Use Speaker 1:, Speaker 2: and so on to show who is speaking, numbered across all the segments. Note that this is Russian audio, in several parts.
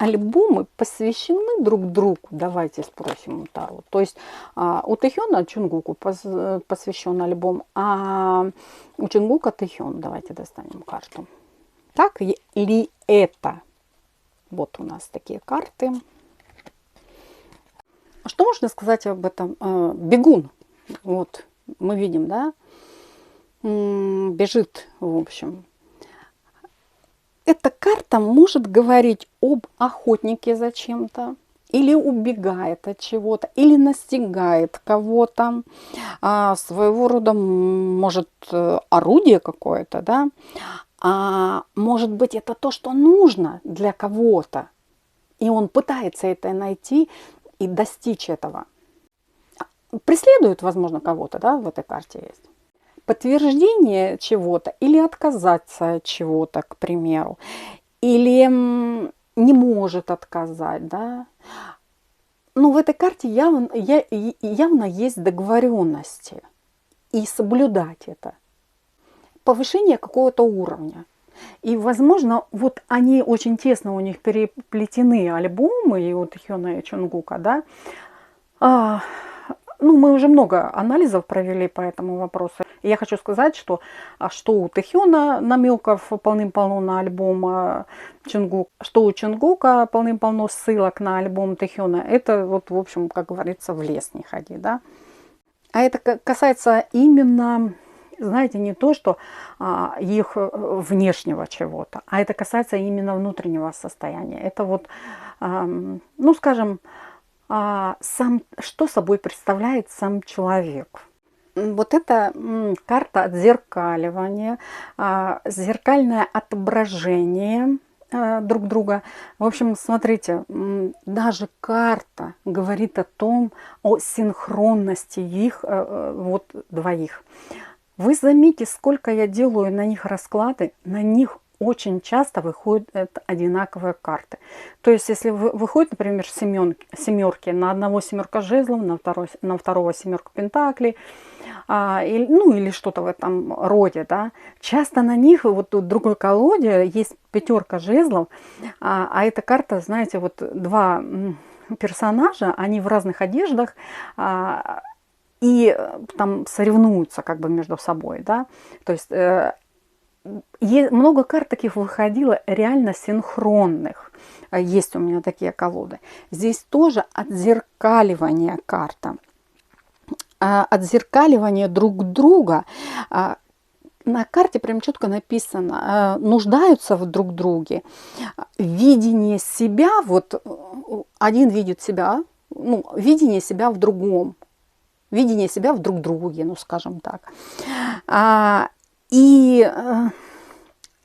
Speaker 1: альбомы посвящены друг другу? Давайте спросим у Таро. То есть у Тэхёна Чонгуку посвящен альбом, а у Чонгука Тэхён. Давайте достанем карту. Так ли это? Вот у нас такие карты. Что можно сказать об этом? Бегун. Вот мы видим, да? Бежит, в общем. Эта карта может говорить об охотнике за чем-то, или убегает от чего-то, или настигает кого-то. Своего рода, может, орудие какое-то, да? А может быть, это то, что нужно для кого-то. И он пытается это найти и достичь этого. Преследует, возможно, кого-то, да, в этой карте есть. Подтверждение чего-то или отказаться от чего-то, к примеру. Или не может отказать, да. Но в этой карте явно есть договоренности. И соблюдать это. Повышение какого-то уровня. И, возможно, вот они очень тесно у них переплетены, альбомы, и у Тэхёна и Чонгука, да. Ну, мы уже много анализов провели по этому вопросу. И я хочу сказать, что у Тэхёна намеков полным-полно на альбом Чонгук, что у Чонгука полным-полно ссылок на альбом Тэхёна. Это вот, в общем, как говорится, в лес не ходи, да. А это касается именно, знаете, не то, что их внешнего чего-то, а это касается именно внутреннего состояния. Это вот, ну, скажем, что собой представляет сам человек. Вот это карта отзеркаливания, зеркальное отображение друг друга. В общем, смотрите, даже карта говорит о синхронности их вот двоих. Вы заметите, сколько я делаю на них расклады, на них очень часто выходят одинаковые карты. То есть, если выходит, например, семерки, на одного семерка жезлов, на второго семерка пентаклей, или что-то в этом роде, да, часто на них, вот в другой колоде есть пятерка жезлов, а эта карта, знаете, вот два персонажа, они в разных одеждах, и там соревнуются как бы между собой, да, то есть много карт таких выходило реально синхронных. Есть у меня такие колоды. Здесь тоже отзеркаливание карта. Отзеркаливание друг друга. На карте прям четко написано, нуждаются в друг друге. Видение себя, вот один видит себя, ну, видение себя в другом. Видение себя в друг друге, ну, скажем так. И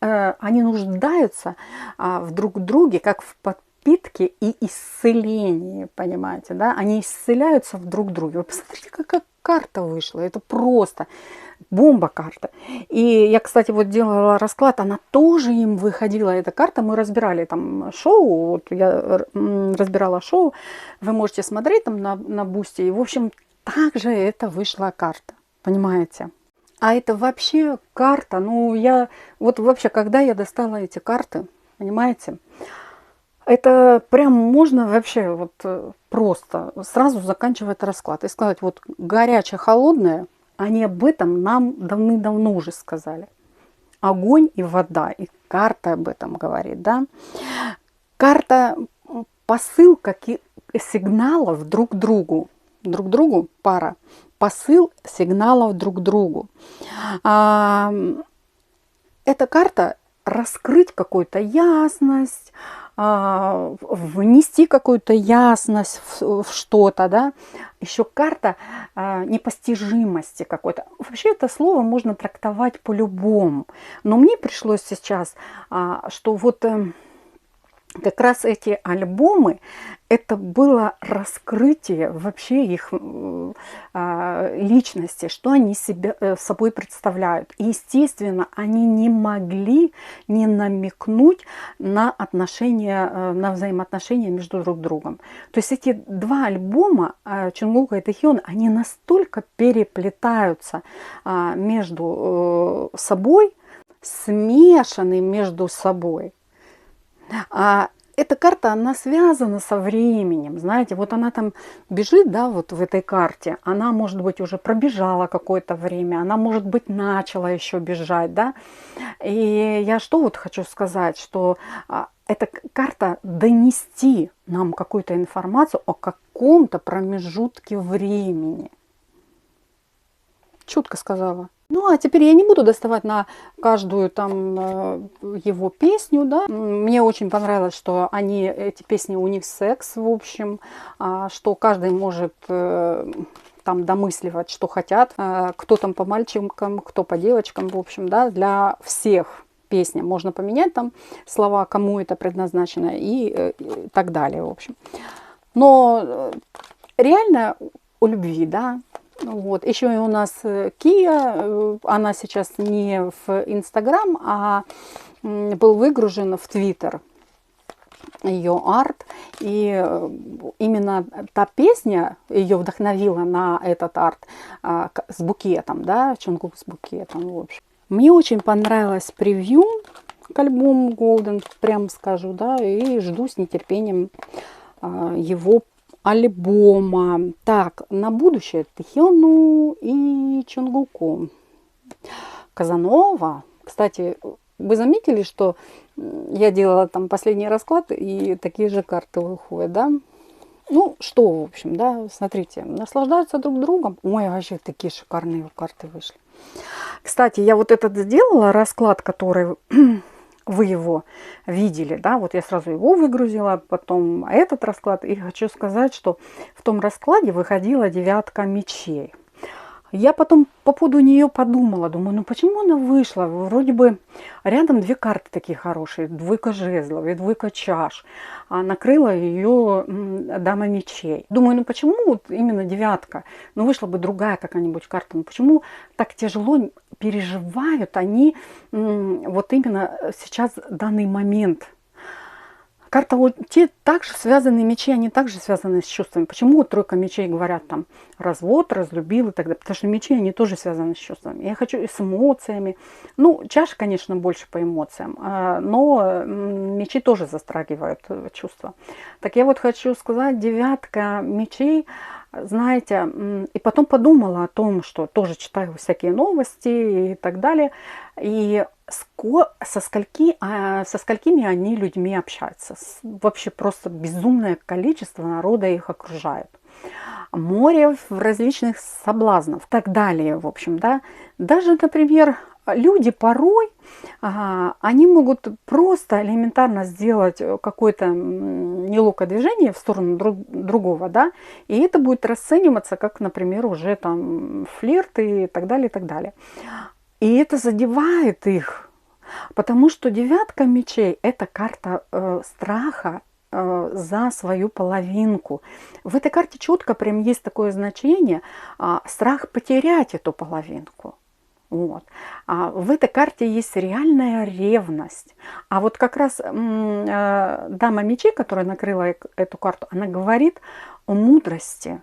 Speaker 1: они нуждаются в друг друге, как в подпитке и исцелении, понимаете, да? Они исцеляются в друг друге. Вы посмотрите, какая карта вышла. Это просто бомба карта. И я, кстати, вот делала расклад, она тоже им выходила, эта карта. Мы разбирали там шоу, вот я разбирала шоу. Вы можете смотреть там на Бусти. И, в общем, также это вышла карта, понимаете? А это вообще карта, ну вот вообще, когда я достала эти карты, понимаете, это прям можно вообще вот просто сразу заканчивать расклад и сказать, вот горячее, холодное, они об этом нам давным-давно уже сказали. Огонь и вода, и карта об этом говорит, да. Карта посылка сигналов друг другу пара. Посыл сигналов друг другу. Эта карта раскрыть какую-то ясность, внести какую-то ясность в что-то, да. Еще карта непостижимости какой-то. Вообще это слово можно трактовать по-любому. Но мне пришлось сейчас, что вот как раз эти альбомы, это было раскрытие вообще их личности, что они собой представляют. И, естественно, они не могли не намекнуть на взаимоотношения между друг другом. То есть эти два альбома Чонгука и Тэхёна, они настолько переплетаются между собой, смешаны между собой. эта карта, она связана со временем, знаете, вот она там бежит, да, вот в этой карте, она, может быть, уже пробежала какое-то время, она, может быть, начала еще бежать, да, и я что вот хочу сказать, что эта карта донести нам какую-то информацию о каком-то промежутке времени. Чутко сказала. Ну, а теперь я не буду доставать на каждую там его песню, да. Мне очень понравилось, что они, эти песни, у них секс, в общем, что каждый может там домысливать, что хотят, кто там по мальчикам, кто по девочкам, в общем, да, для всех песня. Можно поменять там слова, кому это предназначено и так далее, в общем. Но реально о любви, да. Вот. Еще и у нас Кия, она сейчас не в Инстаграм, а был выгружен в Твиттер ее арт. И именно та песня ее вдохновила на этот арт с букетом, да, Чонгук с букетом, в общем. Мне очень понравилось превью к альбому Golden, прям скажу, да, и жду с нетерпением его альбома. Так, на будущее Тэхёну и Чонгуку. Казанова. Кстати, вы заметили, что я делала там последний расклад, и такие же карты выходят, да? Ну, что, в общем, да, смотрите, наслаждаются друг другом. Ой, вообще такие шикарные карты вышли. Кстати, я вот этот сделала расклад, который вы его видели, да, вот я сразу его выгрузила, потом этот расклад, и хочу сказать, что в том раскладе выходила 9 мечей. Я потом по поводу нее подумала, думаю, ну почему она вышла? Вроде бы рядом две карты такие хорошие, 2 жезлов и 2 чаш, а накрыла ее дама мечей. Думаю, ну почему вот именно 9? Ну вышла бы другая какая-нибудь карта, ну почему так тяжело переживают они вот именно сейчас данный момент? Карта, вот те также связаны, мечи, они также связаны с чувствами. Почему вот 3 мечей говорят там развод, разлюбил и так далее? Потому что мечи, они тоже связаны с чувствами. Я хочу и с эмоциями. Ну, чаша, конечно, больше по эмоциям, но мечи тоже застрагивают чувства. Так я вот хочу сказать, 9 мечей, знаете, и потом подумала о том, что тоже читаю всякие новости и так далее, и со сколькими они людьми общаются. Вообще просто безумное количество народа их окружает. Море в различных соблазнов и так далее, в общем, да. Даже, например, люди порой, они могут просто элементарно сделать какое-то неловкое движение в сторону другого, да, и это будет расцениваться как, например, уже там флирт и так далее, и так далее. И это задевает их, потому что 9 мечей – это карта страха за свою половинку. В этой карте четко прям есть такое значение страх потерять эту половинку. Вот. А в этой карте есть реальная ревность. А вот как раз дама мечей, которая накрыла эту карту, она говорит о мудрости.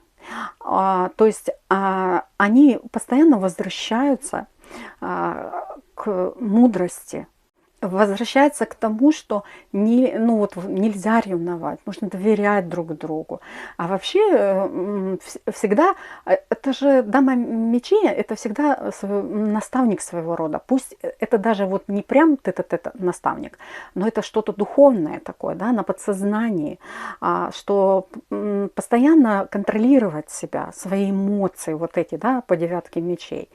Speaker 1: То есть они постоянно возвращаются к мудрости, возвращается к тому, что нельзя ревновать, нужно доверять друг другу. А вообще всегда, это же дама мечей, это всегда наставник своего рода. Пусть это даже вот не прям наставник, но это что-то духовное такое, да, на подсознании, что постоянно контролировать себя, свои эмоции, вот эти, да, по 9 мечей.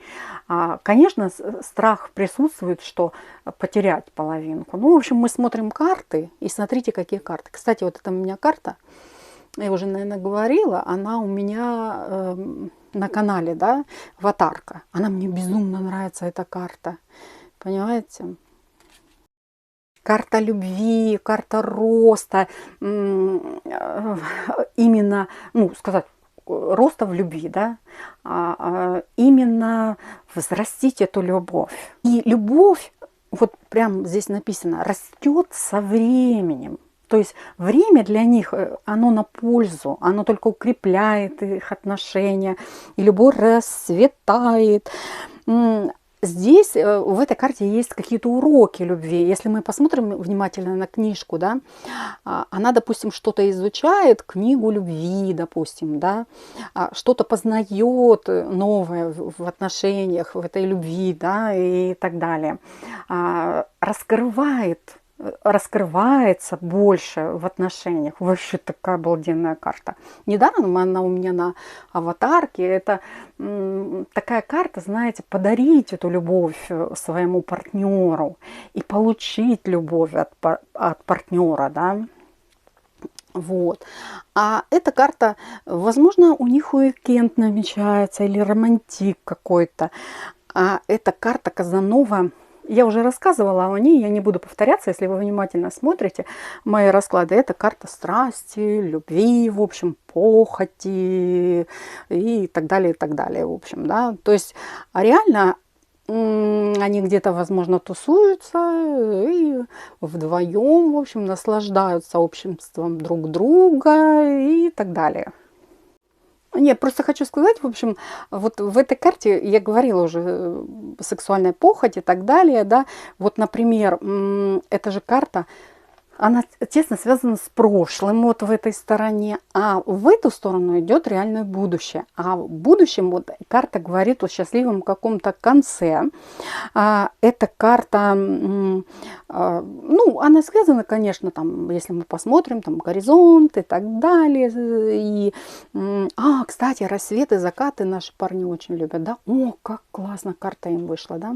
Speaker 1: Конечно, страх присутствует, что потерять половинку. Ну, в общем, мы смотрим карты, и смотрите, какие карты. Кстати, вот это у меня карта, я уже, наверное, говорила, она у меня на канале, да, аватарка. Она мне безумно нравится, эта карта. Понимаете? Карта любви, карта роста, именно, ну, сказать, роста в любви, да, именно взрастить эту любовь. И любовь, вот прям здесь написано, растет со временем. То есть время для них, оно на пользу, оно только укрепляет их отношения, и любовь расцветает. здесь в этой карте есть какие-то уроки любви. Если мы посмотрим внимательно на книжку, да, она, допустим, что-то изучает, книгу любви, допустим, да, что-то познает новое в отношениях, в этой любви, да, и так далее. Раскрывается больше в отношениях. Вообще такая обалденная карта. Недаром она у меня на аватарке. Это такая карта, знаете, подарить эту любовь своему партнеру и получить любовь от партнера, да. Вот. А эта карта, возможно, у них уикенд намечается или романтик какой-то. А эта карта Казанова. Я уже рассказывала о ней, я не буду повторяться, если вы внимательно смотрите мои расклады. Это карта страсти, любви, в общем, похоти и так далее, в общем, да. То есть реально они где-то, возможно, тусуются и вдвоем, в общем, наслаждаются обществом друг друга и так далее. Нет, просто хочу сказать, в общем, вот в этой карте, я говорила уже, сексуальная похоть и так далее, да, вот, например, эта же карта, она тесно связана с прошлым вот в этой стороне, а в эту сторону идет реальное будущее. А в будущем вот карта говорит о счастливом каком-то конце. Эта карта, ну, она связана, конечно, там, если мы посмотрим, там, горизонт и так далее. И, кстати, рассветы, закаты наши парни очень любят, да? О, как классно карта им вышла, да?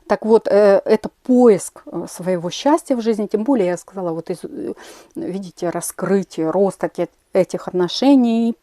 Speaker 1: Так вот, это поиск своего счастья в жизни, тем более, я сказала, вот видите, раскрытие, рост этих отношений,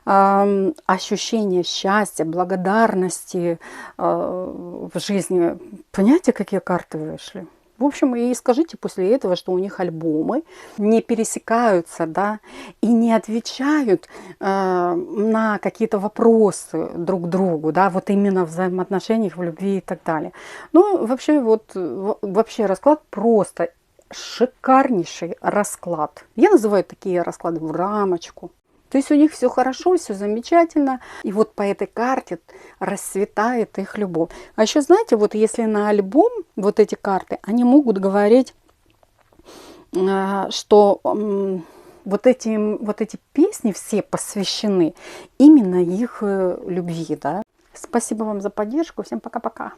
Speaker 1: ощущение счастья, благодарности в жизни. Понимаете, какие карты вышли? В общем, и скажите после этого, что у них альбомы не пересекаются, да, и не отвечают на какие-то вопросы друг другу, да, вот именно в взаимоотношениях, в любви и так далее. Ну, вообще расклад просто шикарнейший расклад. Я называю такие расклады в рамочку. То есть у них все хорошо, все замечательно. И вот по этой карте расцветает их любовь. А еще, знаете, вот если на альбом вот эти карты, они могут говорить, что вот эти песни все посвящены именно их любви, да. Спасибо вам за поддержку. Всем пока-пока.